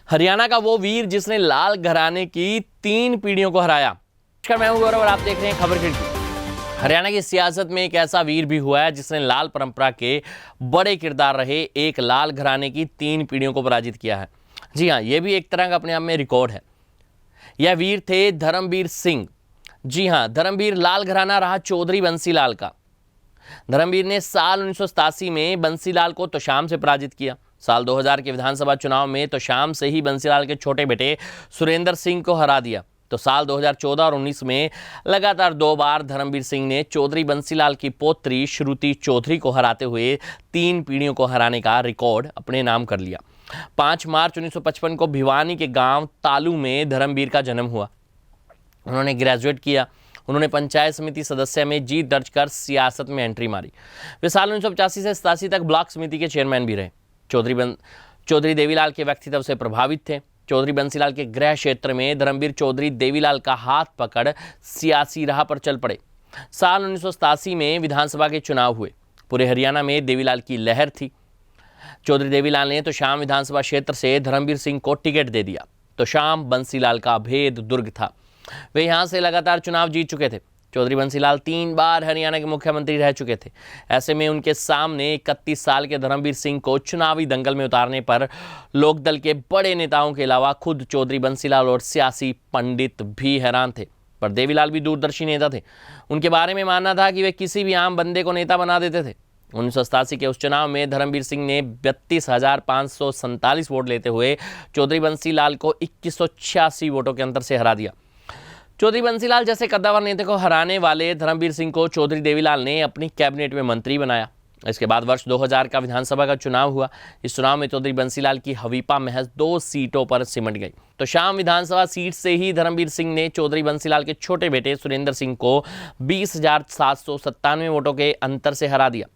हरियाणा का वो वीर जिसने लाल घराने की 3 पीढ़ियों को हराया। नमस्कार, मैं हूं गौरव और आप देख रहे हैं खबर खिड़की। हरियाणा की सियासत में एक ऐसा वीर भी हुआ है जिसने लाल परंपरा के बड़े किरदार रहे एक लाल घराने की 3 पीढ़ियों को पराजित किया है। जी हाँ, यह भी एक तरह का अपने आप में रिकॉर्ड है। यह वीर थे धर्मवीर सिंह। जी हाँ, धर्मवीर लाल घराना रहा चौधरी बंसीलाल का। धर्मवीर ने साल 1987 में बंसीलाल को तोशाम से पराजित किया। साल 2000 के विधानसभा चुनाव में तोशाम से ही बंसीलाल के छोटे बेटे सुरेंद्र सिंह को हरा दिया। तो साल 2014 और 19 में लगातार 2 बार धर्मवीर सिंह ने चौधरी बंसीलाल की पोत्री श्रुति चौधरी को हराते हुए 3 पीढ़ियों को हराने का रिकॉर्ड अपने नाम कर लिया। 5 मार्च 1955 को भिवानी के गांव तालू में धर्मवीर का जन्म हुआ। उन्होंने ग्रेजुएट किया। उन्होंने पंचायत समिति सदस्य में जीत दर्ज कर सियासत में एंट्री मारी। वे साल 1985 से 87 तक ब्लॉक समिति के चेयरमैन भी रहे। चौधरी देवीलाल के व्यक्तित्व से प्रभावित थे। चौधरी बंसीलाल के गृह क्षेत्र में धर्मवीर चौधरी देवीलाल का हाथ पकड़ सियासी राह पर चल पड़े। साल 1987 में विधानसभा के चुनाव हुए। पूरे हरियाणा में देवीलाल की लहर थी। चौधरी देवीलाल ने तोशाम विधानसभा क्षेत्र से धर्मवीर सिंह को टिकट दे दिया। तोशाम बंसीलाल का भेद दुर्ग था। वे यहां से लगातार चुनाव जीत चुके थे। चौधरी बंसीलाल 3 बार हरियाणा के मुख्यमंत्री रह चुके थे। ऐसे में उनके सामने 31 साल के धर्मवीर सिंह को चुनावी दंगल में उतारने पर लोकदल के बड़े नेताओं के अलावा खुद चौधरी बंसीलाल और सियासी पंडित भी हैरान थे। पर देवीलाल भी दूरदर्शी नेता थे। उनके बारे में मानना था कि वे किसी भी आम बंदे को नेता बना देते थे। 1987 के उस चुनाव में धर्मवीर सिंह ने 32,547 वोट लेते हुए चौधरी बंसीलाल को 2186 वोटों के अंतर से हरा दिया। चौधरी बंसीलाल जैसे कद्दावर नेता को हराने वाले धर्मवीर सिंह को चौधरी देवीलाल ने अपनी कैबिनेट में मंत्री बनाया। इसके बाद वर्ष 2000 का विधानसभा का चुनाव हुआ। इस चुनाव में चौधरी बंसीलाल की हवीपा महज 2 सीटों पर सिमट गई। तो शाम विधानसभा सीट से ही धर्मवीर सिंह ने चौधरी बंसीलाल के छोटे बेटे सुरेंद्र सिंह को 20,797 वोटों के अंतर से हरा दिया।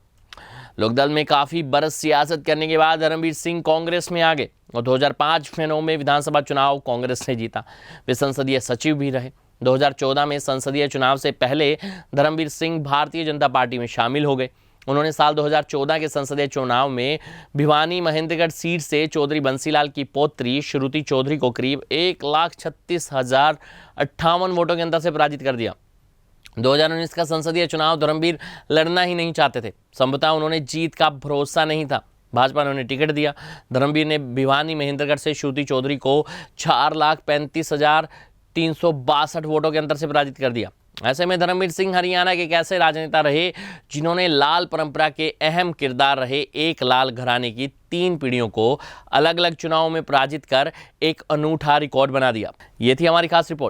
लोकदल में काफी बरस सियासत करने के बाद धर्मवीर सिंह कांग्रेस में आ गए और 2005 में 9 में विधानसभा चुनाव कांग्रेस ने जीता। वे संसदीय सचिव भी रहे। 2014 में संसदीय चुनाव से पहले धर्मवीर सिंह भारतीय जनता पार्टी में शामिल हो गए। उन्होंने साल 2014 के संसदीय चुनाव में भिवानी महेंद्रगढ़ सीट से चौधरी बंसीलाल की पोत्री श्रुति चौधरी को करीब 1,36,058 वोटों के अंतर से पराजित कर दिया। 2019 का संसदीय चुनाव धर्मवीर लड़ना ही नहीं चाहते थे। संभवतः उन्होंने जीत का भरोसा नहीं था। भाजपा ने उन्हें टिकट दिया। धर्मवीर ने भिवानी महेंद्रगढ़ से श्रुति चौधरी को 4,35,362 वोटों के अंतर से पराजित कर दिया। ऐसे में धर्मवीर सिंह हरियाणा के एक ऐसे राजनेता रहे जिन्होंने लाल परंपरा के अहम किरदार रहे एक लाल घराने की 3 पीढ़ियों को अलग अलग चुनावों में पराजित कर एक अनूठा रिकॉर्ड बना दिया। ये थी हमारी खास रिपोर्ट।